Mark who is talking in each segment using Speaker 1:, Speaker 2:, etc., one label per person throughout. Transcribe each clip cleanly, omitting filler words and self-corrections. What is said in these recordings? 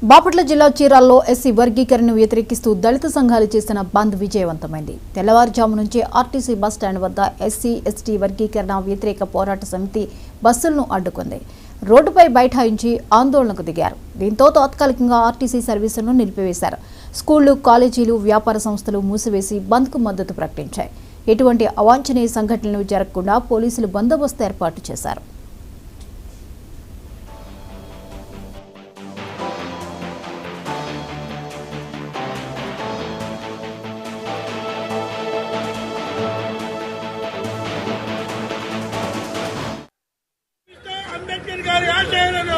Speaker 1: బాపట్ల జిల్లా చీరాల్లో ఎస్సీ వర్గీకరణను వ్యతిరేకిస్తూ దళిత సంఘాలు చేసిన బంద్ విజయవంతమైంది. తెల్లవారుజాము నుంచి ఆర్టీసీ బస్టాండ్ వద్ద ఎస్సీ ఎస్టీ వర్గీకరణ వ్యతిరేక పోరాట సమితి బస్సులను అడ్డుకుంది. రోడ్డుపై బైఠాయించి ఆందోళనకు దిగారు. దీంతో తాత్కాలికంగా ఆర్టీసీ సర్వీసులను నిలిపివేశారు. స్కూళ్లు, కాలేజీలు, వ్యాపార సంస్థలు మూసివేసి బంద్కు మద్దతు ప్రకటించాయి. ఎటువంటి అవాంఛనీయ సంఘటనలు జరగకుండా పోలీసులు బందోబస్తు ఏర్పాటు చేశారు.
Speaker 2: అంబేద్కర్ గారి ఆశయాలను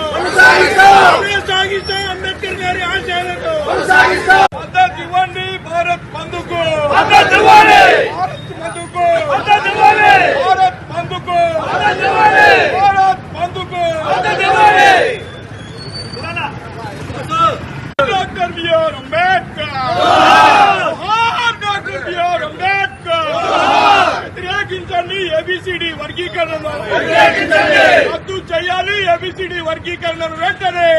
Speaker 2: అంబేద్కర్ గారి ఆశయాలను మద్దతు ఇవ్వండి. భారత్ బంధుకు మద్దతు ఇవ్వండి. భారత్ బంధుకు మద్దతు ఇవ్వండి. భారత్ బంధుకు మద్దతు ఇవ్వండి. భారత్ బంధుకు మద్దతు ఇవ్వండి. Doctor BR Ambedkar, doctor BR Ambedkar వ్యతిరేకించండి. ఏబిసిడి వర్గీకరణను రద్దు చేయాలి. ఏబిసిడి వర్గీకరణను వెంటనే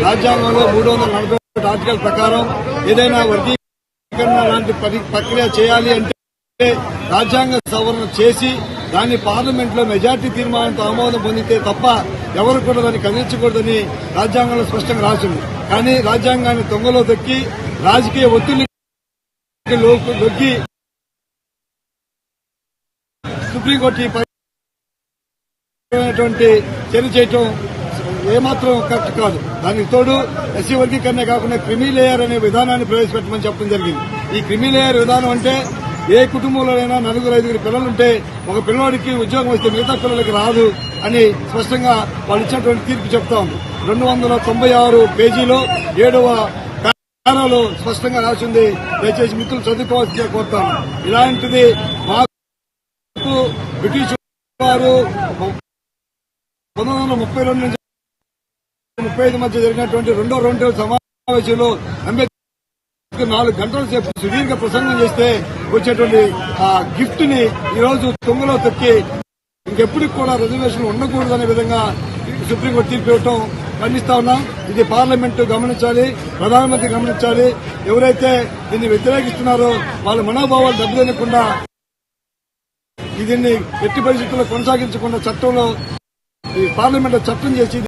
Speaker 3: రాజ్యాంగంలో 340 ఆర్టికల్ ప్రకారం ఏదైనా వర్గీకరణ లాంటి ప్రక్రియ చేయాలి అంటే రాజ్యాంగ సవరణ చేసి దాన్ని పార్లమెంట్ లో మెజార్టీ తీర్మానంతో ఆమోదం పొందితే తప్ప ఎవరు కూడా దాన్ని కదిలించకూడదని రాజ్యాంగంలో స్పష్టంగా రాసింది. కానీ రాజ్యాంగాన్ని తొంగలో దొక్కి రాజకీయ ఒత్తిడి దొక్కి సుప్రీంకోర్టు చర్య చేయటం ఏమాత్రం కరెక్ట్ కాదు. దానికి తోడు ఎస్సీ వర్గీకరణ కాకుండా క్రిమీ లేయర్ అనే విధానాన్ని ప్రవేశపెట్టమని చెప్పడం జరిగింది. ఈ క్రిమీ లేయర్ విధానం అంటే ఏ కుటుంబంలోనైనా 4-5 పిల్లలుంటే ఒక పిల్లవాడికి ఉద్యోగం వస్తే మిగతా పిల్లలకి రాదు అని స్పష్టంగా వాళ్ళు ఇచ్చినటువంటి తీర్పు చెప్తా ఉంది. 296 పేజీలో 7వ పారాలో స్పష్టంగా రాసింది. దయచేసి మిత్రులు చదువుకోవాల్సిందిగా కోరుతాను. ఇలాంటిది మాకు బ్రిటిష్ వారు 1932 నుంచి 35 మధ్య జరిగినటువంటి రెండో రౌండ్ టేబుల్ సమావేశంలో అంబేద్కర్ 4 గంటల సేపు సుదీర్ఘ ప్రసంగం చేస్తే వచ్చేటువంటి గిఫ్ట్ ని ఈ రోజు తొంగలో తొక్కి ఇంకెప్పటికి కూడా రిజర్వేషన్ ఉండకూడదనే విధంగా సుప్రీంకోర్టు తీర్పు ఇవ్వటం ఖండిస్తా ఉన్నాం. ఇది పార్లమెంటు గమనించాలి, ప్రధానమంత్రి గమనించాలి. ఎవరైతే దీన్ని వ్యతిరేకిస్తున్నారో వాళ్ళ మనోభావాలు దెబ్బతినకుండా దీన్ని ఎట్టి పరిస్థితుల్లో కొనసాగించకుండా చట్టంలో ఈ పార్లమెంట్ చట్టం చేసి